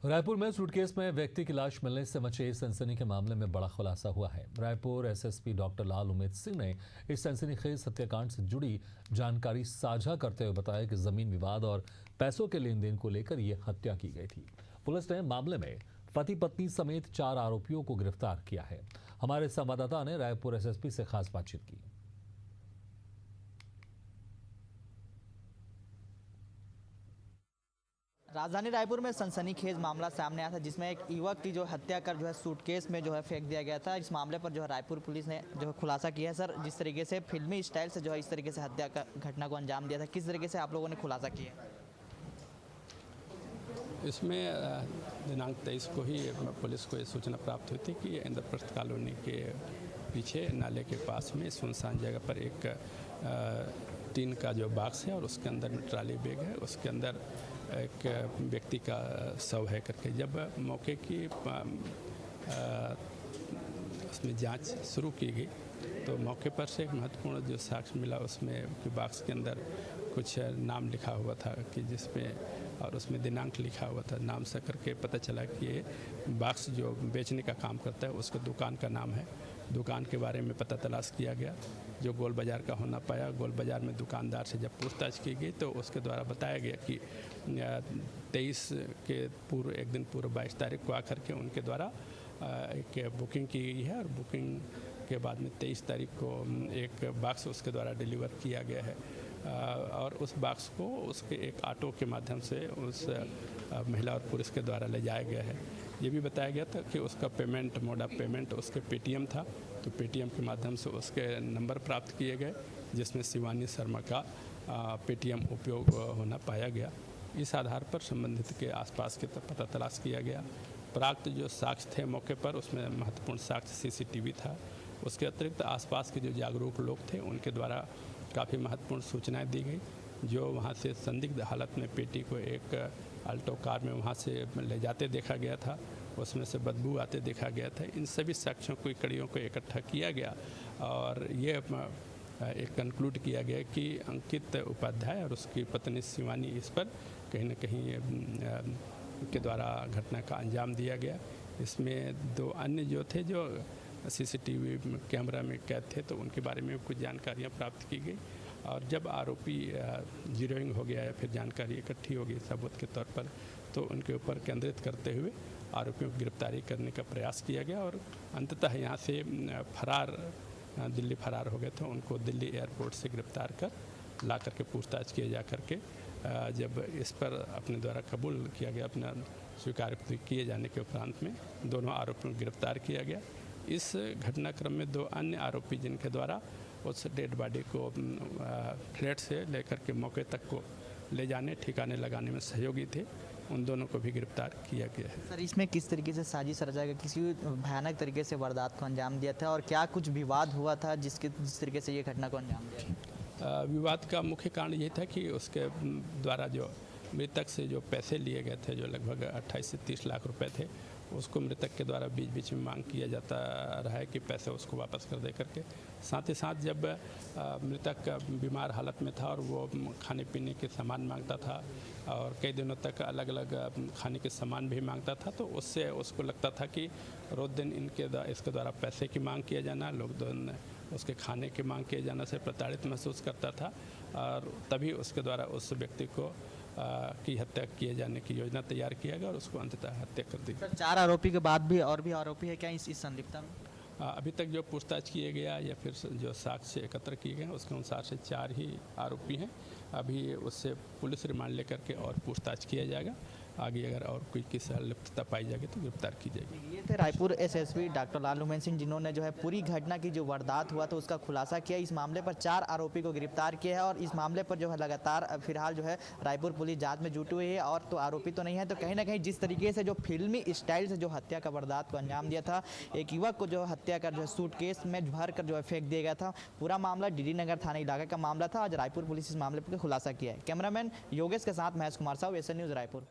रायपुर में सूटकेस में व्यक्ति की लाश मिलने से मचे सनसनी के मामले में बड़ा खुलासा हुआ है। रायपुर एसएसपी डॉक्टर लाल उमेद सिंह ने इस सनसनीखेज हत्याकांड से जुड़ी जानकारी साझा करते हुए बताया कि जमीन विवाद और पैसों के लेन देन को लेकर यह हत्या की गई थी। पुलिस ने मामले में पति पत्नी समेत 4 आरोपियों को गिरफ्तार किया है। हमारे संवाददाता ने रायपुर एसएसपी से खास बातचीत की। राजधानी रायपुर में सनसनीखेज मामला सामने आया था, जिसमें एक युवक की हत्या कर सूटकेस में फेंक दिया गया था। इस मामले पर रायपुर पुलिस ने खुलासा किया है। सर, जिस तरीके से फिल्मी स्टाइल से इस तरीके से हत्या का घटना को अंजाम दिया था, किस तरीके से आप लोगों ने खुलासा किया? इसमें दिनांक 23 को ही पुलिस को ये सूचना प्राप्त हुई थी कि इंद्रप्रस्थ कॉलोनी के पीछे नाले के पास में सुनसान जगह पर एक टीन का बॉक्स है और उसके अंदर ट्राली बैग है, उसके अंदर एक व्यक्ति का शव है करके। जब मौके की उसमें जांच शुरू की गई तो मौके पर से एक महत्वपूर्ण साक्ष्य मिला। उसमें बॉक्स के अंदर कुछ नाम लिखा हुआ था कि जिसमें और उसमें दिनांक लिखा हुआ था। नाम से करके पता चला कि ये बॉक्स बेचने का काम करता है, उसके दुकान का नाम है। दुकान के बारे में पता तलाश किया गया, जो गोल बाज़ार का होना पाया। गोल बाज़ार में दुकानदार से जब पूछताछ की गई तो उसके द्वारा बताया गया कि 23 के पूर्व, एक दिन पूर्व 22 तारीख को आकर के उनके द्वारा एक बुकिंग की गई है और बुकिंग के बाद में 23 तारीख को एक बॉक्स उसके द्वारा डिलीवर किया गया है और उस बॉक्स को उसके एक ऑटो के माध्यम से उस महिला और पुरुष के द्वारा ले जाया गया है। ये भी बताया गया था कि उसका मोड ऑफ पेमेंट उसके पेटीएम था, तो पेटीएम के माध्यम से उसके नंबर प्राप्त किए गए, जिसमें शिवानी शर्मा का पेटीएम उपयोग होना पाया गया। इस आधार पर संबंधित के आसपास के पता तलाश किया गया। प्राप्त साक्ष्य थे मौके पर, उसमें महत्वपूर्ण साक्ष्य सीसीटीवी था। उसके अतिरिक्त आसपास के जागरूक लोग थे उनके द्वारा काफ़ी महत्वपूर्ण सूचनाएं दी गई। जो वहां से संदिग्ध हालत में पेटी को एक अल्टो कार में वहां से ले जाते देखा गया था, उसमें से बदबू आते देखा गया था। इन सभी साक्ष्यों की कड़ियों को इकट्ठा किया गया और ये एक कंक्लूड किया गया कि अंकित उपाध्याय और उसकी पत्नी शिवानी इस पर कहीं न कहीं के द्वारा घटना का अंजाम दिया गया। इसमें 2 अन्य थे जो सीसीटीवी कैमरा में कैद थे, तो उनके बारे में कुछ जानकारियां प्राप्त की गई और जब आरोपी जीरोइंग हो गया या फिर जानकारी इकट्ठी हो गई सबूत के तौर पर, तो उनके ऊपर केंद्रित करते हुए आरोपियों की गिरफ्तारी करने का प्रयास किया गया और अंततः यहाँ से दिल्ली फरार हो गए थे। उनको दिल्ली एयरपोर्ट से गिरफ्तार कर ला करके पूछताछ किए जा करके जब इस पर अपने द्वारा कबूल किया गया, अपना स्वीकार किए जाने के उपरांत में दोनों आरोपियों को गिरफ्तार किया गया। इस घटनाक्रम में 2 अन्य आरोपी जिनके द्वारा उस डेड बॉडी को फ्लैट से लेकर के मौके तक को ले जाने ठिकाने लगाने में सहयोगी थे, उन दोनों को भी गिरफ्तार किया गया है। सर, इसमें किस तरीके से साजिश रचा गया, किसी भयानक तरीके से वारदात को अंजाम दिया था और क्या कुछ विवाद हुआ था जिस तरीके से ये घटना को अंजाम दिया? विवाद का मुख्य कारण ये था कि उसके द्वारा मृतक से पैसे लिए गए थे, जो लगभग 28 से 30 लाख रुपए थे, उसको मृतक के द्वारा बीच बीच में मांग किया जाता रहा है कि पैसे उसको वापस कर दे करके। साथ ही साथ जब मृतक बीमार हालत में था और वो खाने पीने के सामान मांगता था और कई दिनों तक अलग अलग खाने के सामान भी मांगता था, तो उससे उसको लगता था कि रोज दिन इसके द्वारा पैसे की मांग किया जाना, लोग उसके खाने की मांग किए जाने से प्रताड़ित महसूस करता था और तभी उसके द्वारा उस व्यक्ति को की हत्या किए जाने की योजना तैयार किया गया और उसको अंततः हत्या कर दी। 4 आरोपी के बाद भी और भी आरोपी है क्या इस संदिग्धता में? अभी तक पूछताछ किए गया या फिर साक्ष्य एकत्र किए गए उसके अनुसार से 4 ही आरोपी हैं। अभी उससे पुलिस रिमांड लेकर के और पूछताछ किया जाएगा। आगे अगर और कोई किसी लिप्तता पाई जाएगी तो गिरफ्तार की जाएगी। ये थे रायपुर एसएसपी डॉक्टर लाल उमेद सिंह, जिन्होंने पूरी घटना की वारदात हुआ तो उसका खुलासा किया। इस मामले पर 4 आरोपी को गिरफ्तार किया है और इस मामले पर लगातार फिलहाल रायपुर पुलिस जांच में जुटी हुई है और तो आरोपी तो नहीं है, तो कहीं ना कहीं जिस तरीके से फिल्मी स्टाइल से हत्या का वारदात को अंजाम दिया था, एक युवक को हत्या कर सूटकेस में भर कर फेंक दिया गया था। पूरा मामला डीडी नगर थाना इलाके का मामला था। आज रायपुर पुलिस इस मामले पर खुलासा किया है। कैमरामैन योगेश के साथ महेश कुमार साहू, एसएन न्यूज़ रायपुर।